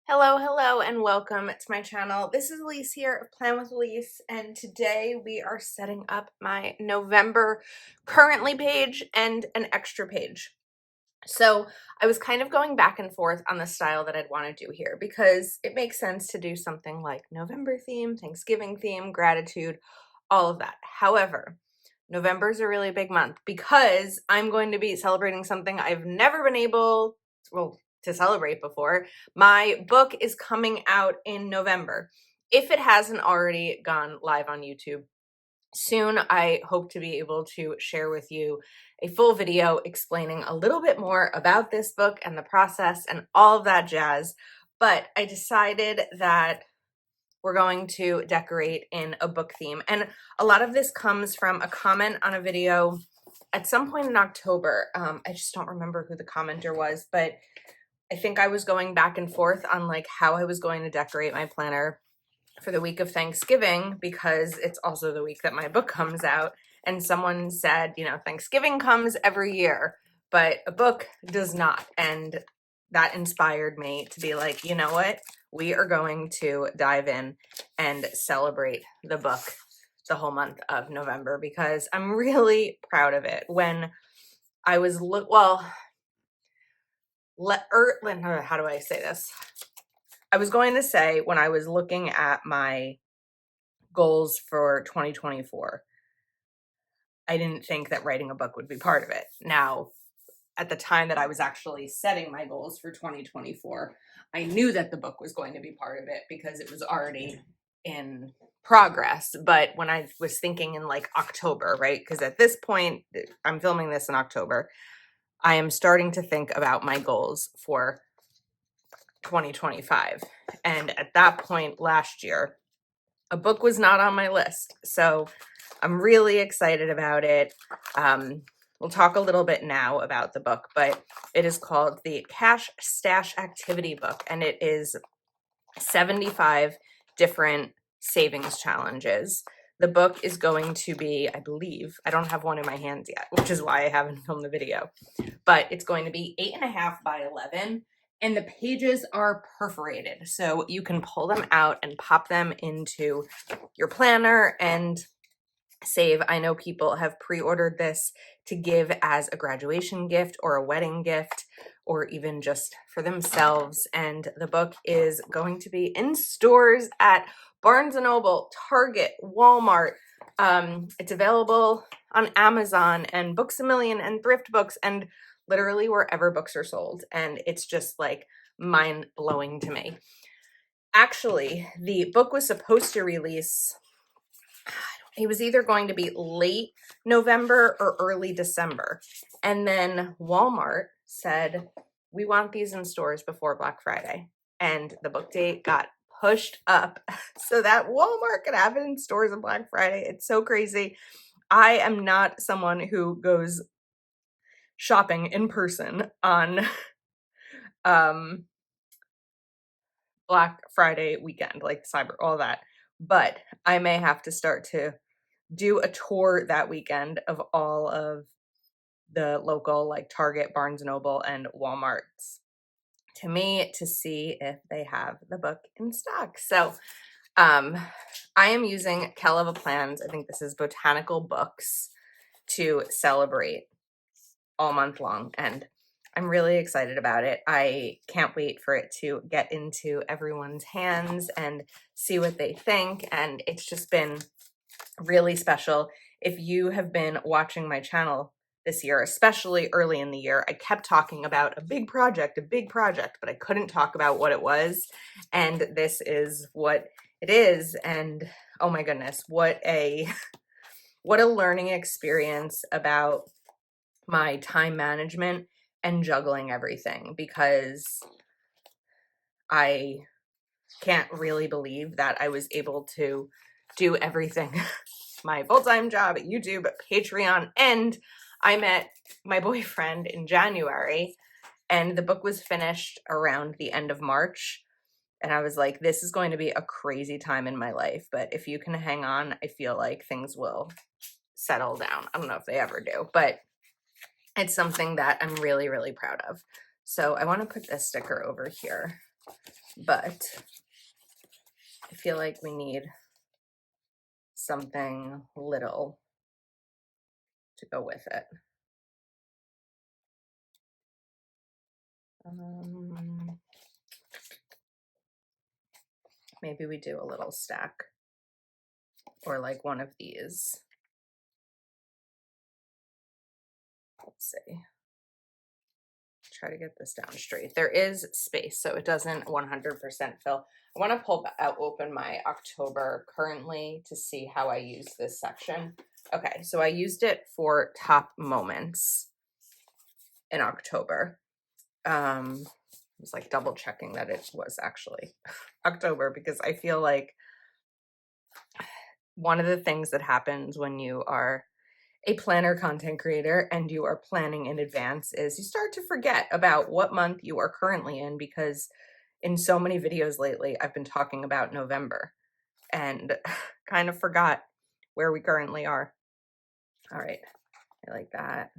Hello, hello, and welcome to my channel. This is Elise here of Plan with Elise, and today we are setting up my November currently page and an extra page. So I was kind of going back and forth on the style that I'd want to do here because it makes sense to do something like November theme, Thanksgiving theme, gratitude, all of that. However, November is a really big month because I'm going to be celebrating something I've never been able, to celebrate before. My book is coming out in November. If it hasn't already gone live on YouTube, soon I hope to be able to share with you a full video explaining a little bit more about this book and the process and all of that jazz. But I decided that we're going to decorate in a book theme. And a lot of this comes from a comment on a video at some point in October. I just don't remember who the commenter was, but I think I was going back and forth on like how I was going to decorate my planner for the week of Thanksgiving because it's also the week that my book comes out. And someone said, Thanksgiving comes every year, but a book does not. And that inspired me to be like, you know what? We are going to dive in and celebrate the book the whole month of November because I'm really proud of it. When I was, how do I say this? I was going to say when I was looking at my goals for 2024, I didn't think that writing a book would be part of it. Now, at the time that I was actually setting my goals for 2024, I knew that the book was going to be part of it because it was already in progress. But when I was thinking in like October, right? Because at this point, I'm filming this in October, I am starting to think about my goals for 2025. And at that point last year, a book was not on my list. So I'm really excited about it. We'll talk a little bit now about the book, but it is called the Cash Stash Activity Book, and it is 75 different savings challenges. The book is going to be, I believe, I don't have one in my hands yet, which is why I haven't filmed the video, but it's going to be 8.5 by 11. And the pages are perforated, so you can pull them out and pop them into your planner and save. I know people have pre-ordered this to give as a graduation gift or a wedding gift or even just for themselves. And the book is going to be in stores at Barnes & Noble, Target, Walmart. It's available on Amazon and Books A Million and Thrift Books and literally wherever books are sold. And it's just like mind-blowing to me. Actually, the book was supposed to release, it was either going to be late November or early December. And then Walmart said, we want these in stores before Black Friday. And the book date got pushed up so that Walmart could have it in stores on Black Friday. It's so crazy. I am not someone who goes shopping in person on Black Friday weekend, like Cyber, all that. But I may have to start to do a tour that weekend of all of the local like Target, Barnes & Noble, and Walmarts to see if they have the book in stock. So I am using Keleva Plans. I think this is Botanical Books to celebrate all month long. And I'm really excited about it. I can't wait for it to get into everyone's hands and see what they think. And it's just been really special. If you have been watching my channel this year, especially early in the year, I kept talking about a big project, but I couldn't talk about what it was. And this is what it is. And oh my goodness, what a learning experience about my time management and juggling everything, because I can't really believe that I was able to do everything. My full-time job at YouTube, Patreon, and I met my boyfriend in January, and the book was finished around the end of March. And I was like, this is going to be a crazy time in my life, but if you can hang on, I feel like things will settle down. I don't know if they ever do, but it's something that I'm really, really proud of. So I want to put this sticker over here but I feel like we need something little to go with it. Maybe we do a little stack or like one of these. Let's see. Try to get this down straight. There is space, so it doesn't 100% fill. I want to pull out, open my October currently to see how I use this section. Okay, so I used it for top moments in October. I was like double checking that it was actually October, because I feel like one of the things that happens when you are a planner content creator and you are planning in advance is you start to forget about what month you are currently in, because in so many videos lately, I've been talking about November and kind of forgot where we currently are. All right, I like that.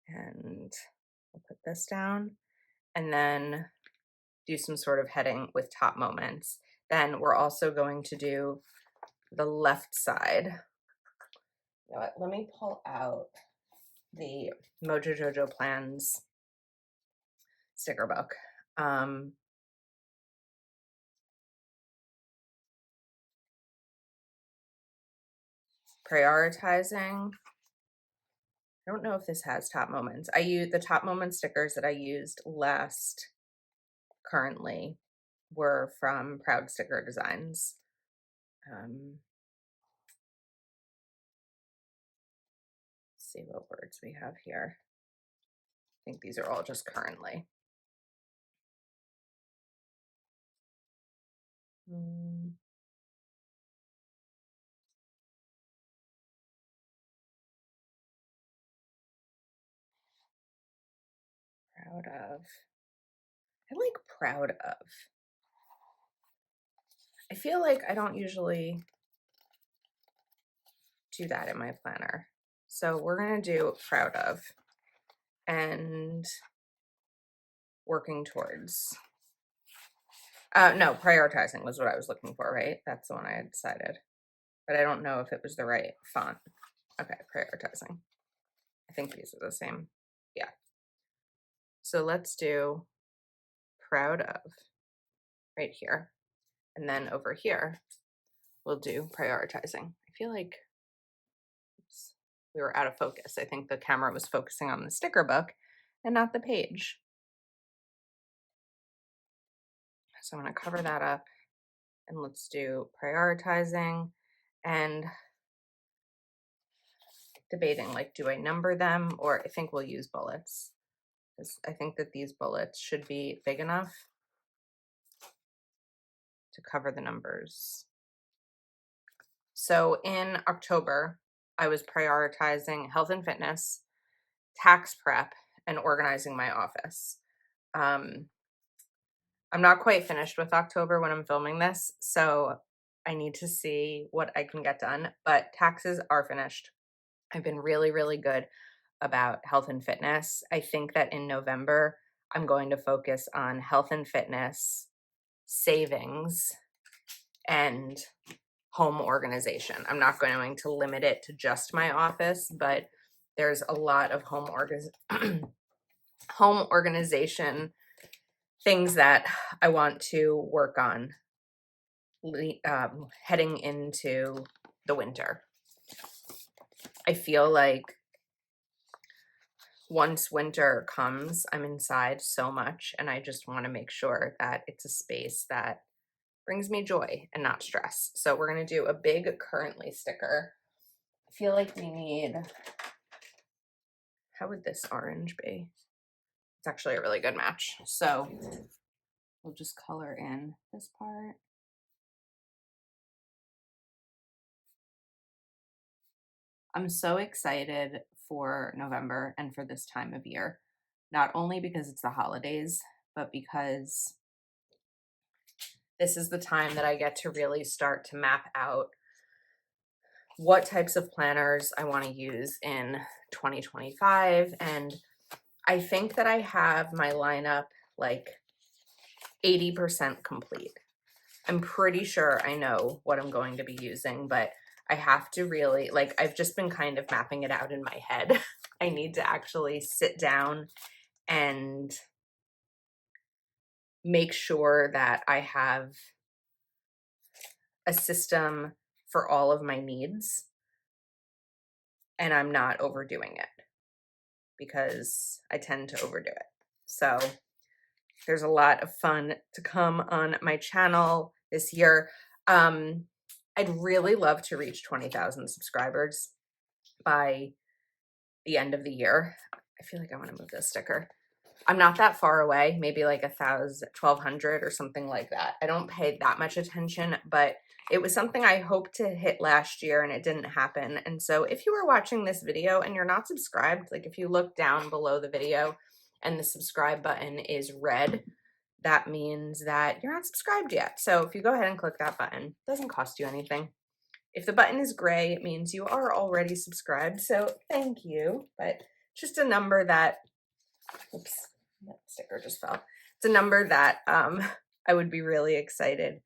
And we'll put this down and then do some sort of heading with top moments. Then we're also going to do the left side. You know what, let me pull out the Mojo Jojo Plans sticker book. Prioritizing. I don't know if this has top moments. I use the top moment stickers that I used last currently were from Proud Sticker Designs. See what words we have here. I think these are all just currently. Proud of. I like proud of. I feel like I don't usually do that in my planner. So we're going to do proud of and working towards. No, prioritizing was what I was looking for, right? That's the one I had decided. But I don't know if it was the right font. Okay, prioritizing. I think these are the same. Yeah. So let's do proud of right here. And then over here, we'll do prioritizing. I feel like we were out of focus. I think the camera was focusing on the sticker book and not the page. So I'm going to cover that up and let's do prioritizing and debating, like, do I number them, or I think we'll use bullets, because I think that these bullets should be big enough to cover the numbers. So in October, I was prioritizing health and fitness, tax prep, and organizing my office. I'm not quite finished with October when I'm filming this, so I need to see what I can get done, but taxes are finished. I've been really, really good about health and fitness. I think that in November, I'm going to focus on health and fitness, savings, and home organization. I'm not going to limit it to just my office, but there's a lot of home organization things that I want to work on heading into the winter. I feel like once winter comes, I'm inside so much, and I just want to make sure that it's a space that brings me joy and not stress. So we're going to do a big currently sticker. I feel like we need, how would this orange be? It's actually a really good match. So we'll just color in this part. I'm so excited for November and for this time of year, not only because it's the holidays, but because this is the time that I get to really start to map out what types of planners I want to use in 2025. And I think that I have my lineup like 80% complete. I'm pretty sure I know what I'm going to be using, but I have to really, like, I've just been kind of mapping it out in my head. I need to actually sit down and make sure that I have a system for all of my needs and I'm not overdoing it, because I tend to overdo it. So there's a lot of fun to come on my channel this year. I'd really love to reach 20,000 subscribers by the end of the year. I feel like I want to move this sticker. I'm not that far away, maybe like 1,200 or something like that. I don't pay that much attention, but it was something I hoped to hit last year and it didn't happen. And so if you were watching this video and you're not subscribed, like if you look down below the video and the subscribe button is red, that means that you're not subscribed yet. So if you go ahead and click that button, it doesn't cost you anything. If the button is gray, it means you are already subscribed. So thank you, but just a number that, oops, that sticker just fell. It's a number that I would be really excited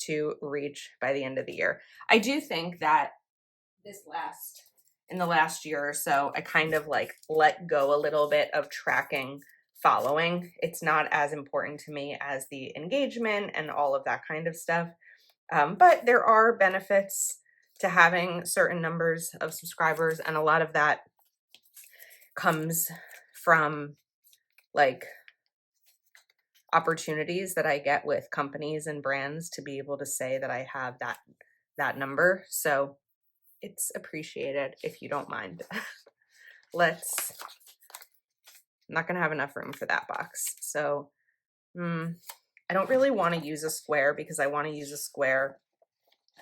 to reach by the end of the year. I do think that in the last year or so, I kind of like let go a little bit of tracking following. It's not as important to me as the engagement and all of that kind of stuff. But there are benefits to having certain numbers of subscribers, and a lot of that comes from like opportunities that I get with companies and brands to be able to say that I have that number. So it's appreciated if you don't mind. I'm not gonna have enough room for that box. So I don't really want to use a square because I want to use a square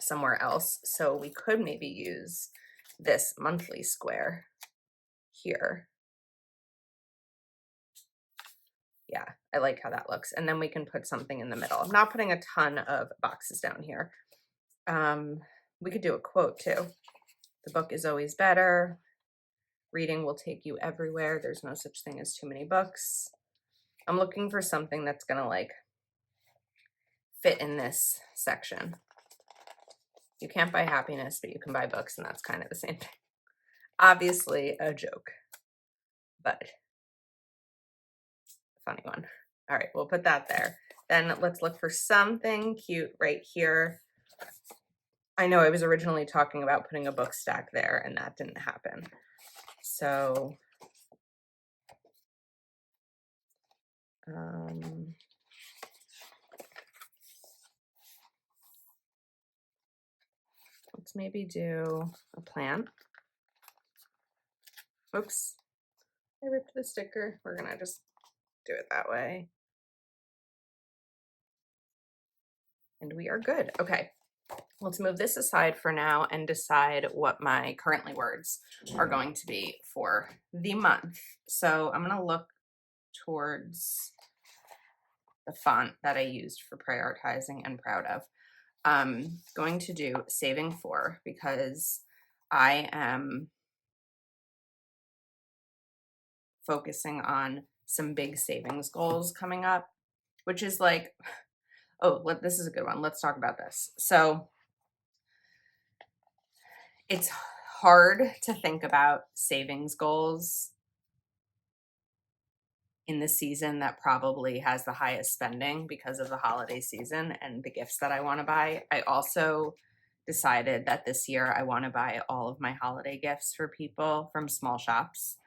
somewhere else. So we could maybe use this monthly square here. Yeah, I like how that looks. And then we can put something in the middle. I'm not putting a ton of boxes down here. We could do a quote too. The book is always better. Reading will take you everywhere. There's no such thing as too many books. I'm looking for something that's gonna like fit in this section. You can't buy happiness, but you can buy books, and that's kind of the same thing. Obviously a joke, but a funny one. All right, we'll put that there. Then let's look for something cute right here. I know I was originally talking about putting a book stack there, and that didn't happen. So let's maybe do a plant. Oops, I ripped the sticker. We're gonna just do it that way. And we are good. Okay, let's move this aside for now and decide what my currently words are going to be for the month. So I'm gonna look towards the font that I used for prioritizing and proud of. I'm going to do saving for because I am focusing on some big savings goals coming up, which is like, oh, this is a good one. Let's talk about this. So it's hard to think about savings goals in the season that probably has the highest spending because of the holiday season and the gifts that I want to buy. I also decided that this year I want to buy all of my holiday gifts for people from small shops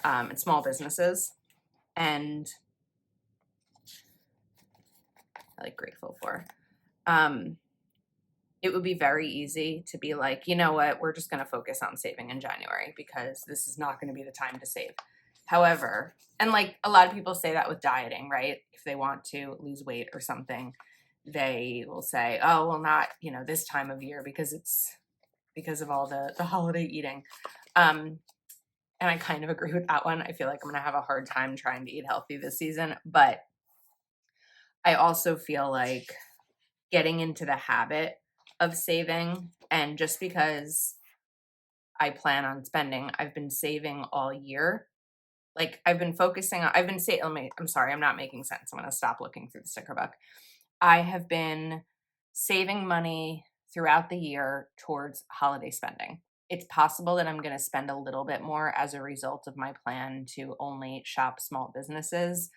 and small businesses. And I like grateful for. It would be very easy to be like, you know what, we're just going to focus on saving in January because this is not going to be the time to save. However, and like a lot of people say that with dieting, right? If they want to lose weight or something, they will say, oh, well, not, this time of year because it's because of all the holiday eating. And I kind of agree with that one. I feel like I'm going to have a hard time trying to eat healthy this season, but I also feel like getting into the habit of saving, and just because I plan on spending, I've been saving all year. Like I've been focusing on, I've been saying, I'm sorry, I'm not making sense. I'm going to stop looking through the sticker book. I have been saving money throughout the year towards holiday spending. It's possible that I'm going to spend a little bit more as a result of my plan to only shop small businesses,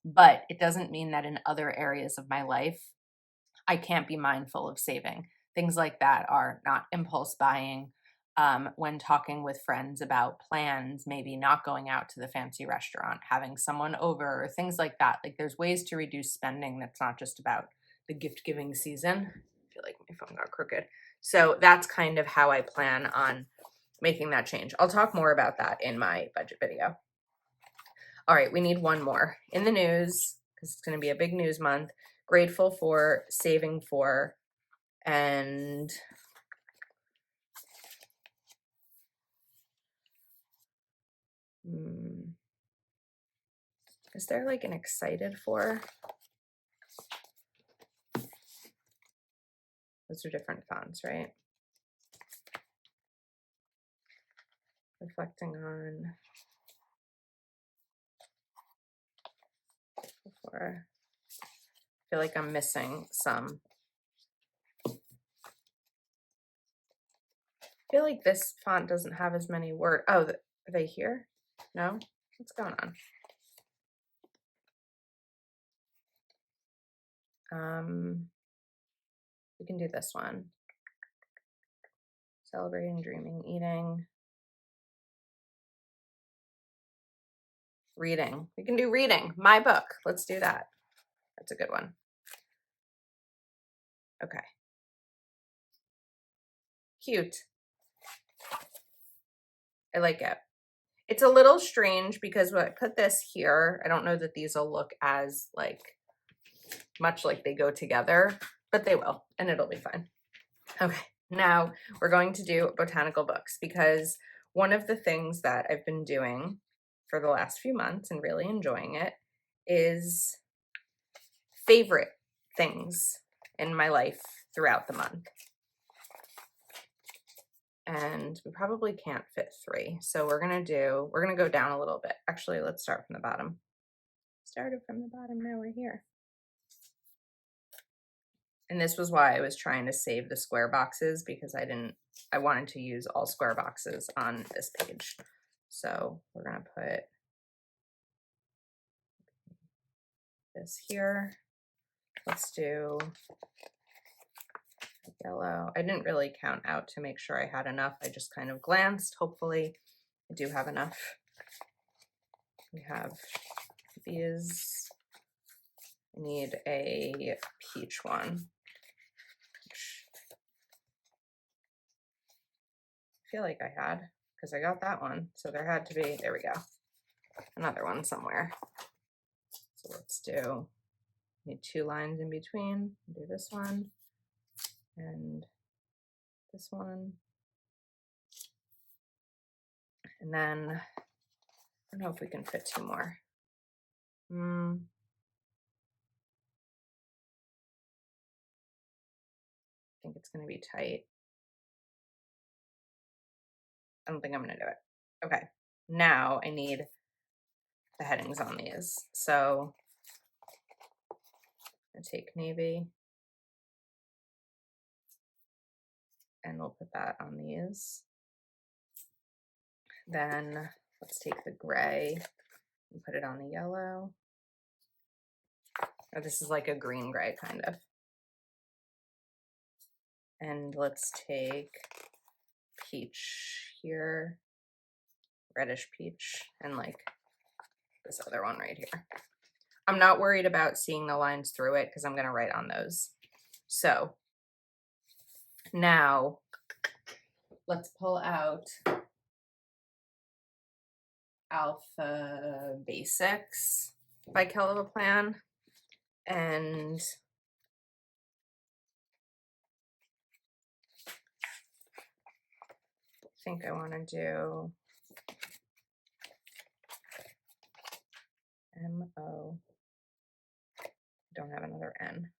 but it doesn't mean that in other areas of my life, I can't be mindful of saving. Things like that are not impulse buying. When talking with friends about plans, maybe not going out to the fancy restaurant, having someone over, or things like that. Like there's ways to reduce spending that's not just about the gift giving season. I feel like my phone got crooked. So that's kind of how I plan on making that change. I'll talk more about that in my budget video. All right, we need one more. In the news, because it's going to be a big news month, grateful for, saving for, and is there like an excited for? Those are different fonts, right? Reflecting on before. I feel like I'm missing some. I feel like this font doesn't have as many words. Oh, are they here? No? What's going on? We can do this one. Celebrating, dreaming, eating. Reading. We can do reading. My book. Let's do that. That's a good one. Okay. Cute. I like it. It's a little strange because when I put this here, I don't know that these will look as like much like they go together, but they will, and it'll be fine. Okay, now we're going to do botanical books because one of the things that I've been doing for the last few months and really enjoying it is favorite things in my life throughout the month. And we probably can't fit 3. So we're going to go down a little bit. Actually, let's start from the bottom. Started from the bottom, now we're here. And this was why I was trying to save the square boxes because I wanted to use all square boxes on this page. So we're going to put this here. Let's do yellow. I didn't really count out to make sure I had enough. I just kind of glanced. Hopefully I do have enough. We have these. I need a peach one. I feel like I had, because I got that one. So there had to be, there we go, another one somewhere. So let's do, need 2 lines in between. Do this one and this one. And then, I don't know if we can fit 2 more. I think it's going to be tight. I don't think I'm going to do it. Okay, now I need the headings on these. So I take navy and we'll put that on these. Then let's take the gray and put it on the yellow. Or this is like a green gray kind of. And let's take peach here, reddish peach, and like this other one right here. I'm not worried about seeing the lines through it because I'm going to write on those. So now let's pull out Alpha Basics by Kelva Plan, and I think I want to do M-O. Don't have another N.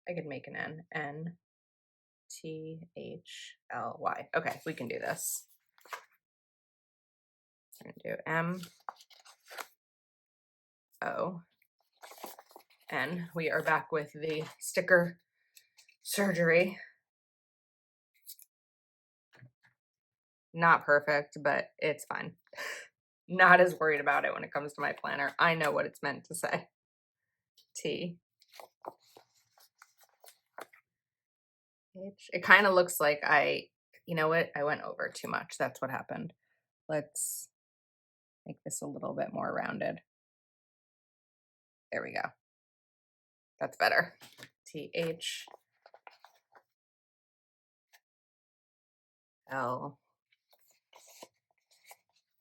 I could make an N. N-T-H-L-Y. Okay, we can do this. I'm gonna do M-O-N. We are back with the sticker surgery. Not perfect, but it's fine. Not as worried about it when it comes to my planner. I know what it's meant to say. T. H. It kind of looks like you know what? I went over too much. That's what happened. Let's make this a little bit more rounded. There we go. That's better. T-H. L.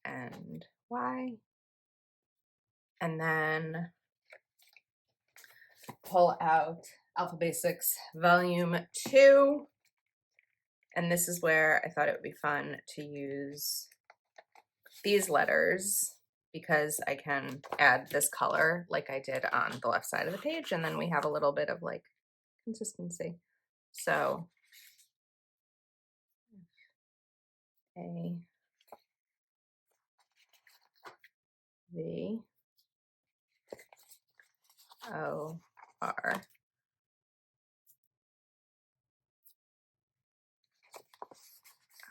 And Y. And then pull out Alpha Basics Volume 2. And this is where I thought it would be fun to use these letters because I can add this color like I did on the left side of the page, and then we have a little bit of like consistency. So A, V, O, R.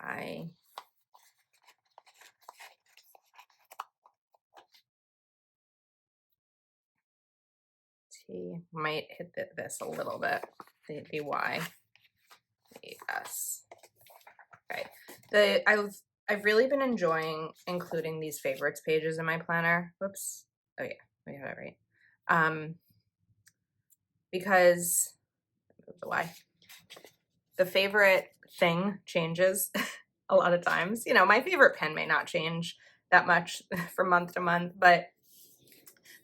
I, T, might hit this a little bit, the Y, the S. Okay, I've really been enjoying including these favorites pages in my planner. Whoops. Oh yeah, we got it right. Because the Y, the favorite thing changes a lot of times. You know, my favorite pen may not change that much from month to month, but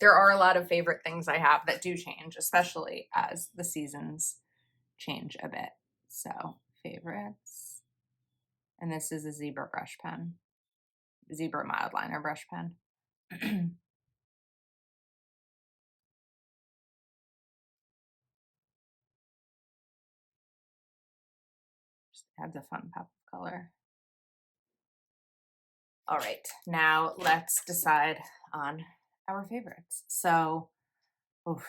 there are a lot of favorite things I have that do change, especially as the seasons change a bit. So favorites, and this is a Zebra brush pen, Zebra mild liner brush pen. Just adds a fun pop of color. All right, now let's decide on our favorites. So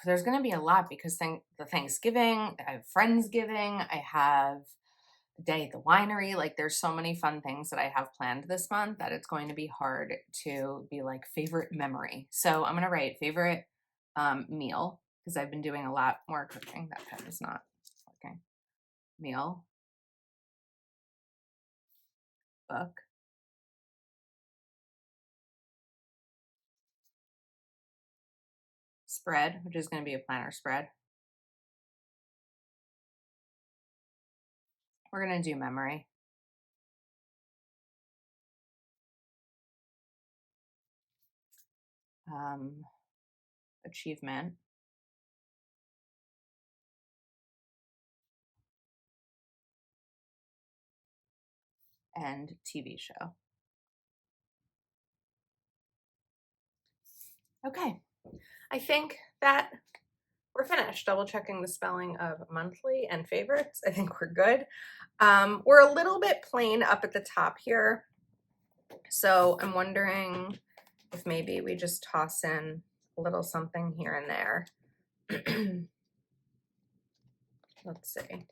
there's going to be a lot because the Thanksgiving, I have Friendsgiving, I have a day at the winery. Like there's so many fun things that I have planned this month that it's going to be hard to be like favorite memory. So I'm going to write favorite meal because I've been doing a lot more cooking. That pen is not working. Meal. Book. Spread, which is going to be a planner spread. We're going to do memory. Achievement. And TV show. Okay, I think that we're finished. Double checking the spelling of monthly and favorites. I think we're good. We're a little bit plain up at the top here. So I'm wondering if maybe we just toss in a little something here and there. Let's see.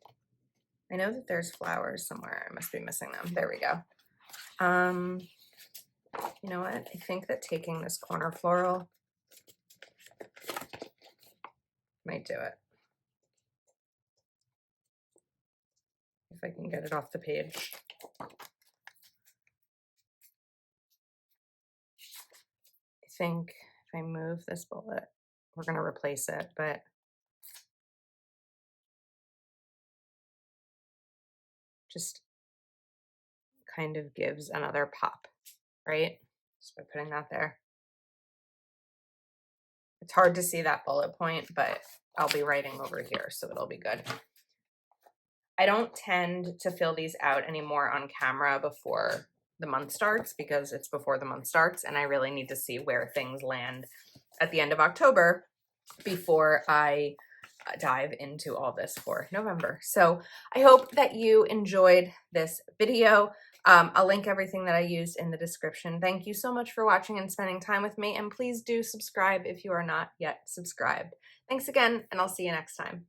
I know that there's flowers somewhere. I must be missing them. There we go. You know what? I think that taking this corner floral might do it. If I can get it off the page. I think if I move this bullet, we're going to replace it, but just kind of gives another pop, right? Just by putting that there. It's hard to see that bullet point, but I'll be writing over here, so it'll be good. I don't tend to fill these out anymore on camera before the month starts because it's before the month starts and I really need to see where things land at the end of October before I dive into all this for November. So I hope that you enjoyed this video. I'll link everything that I used in the description. Thank you so much for watching and spending time with me, and please do subscribe if you are not yet subscribed. Thanks again, and I'll see you next time.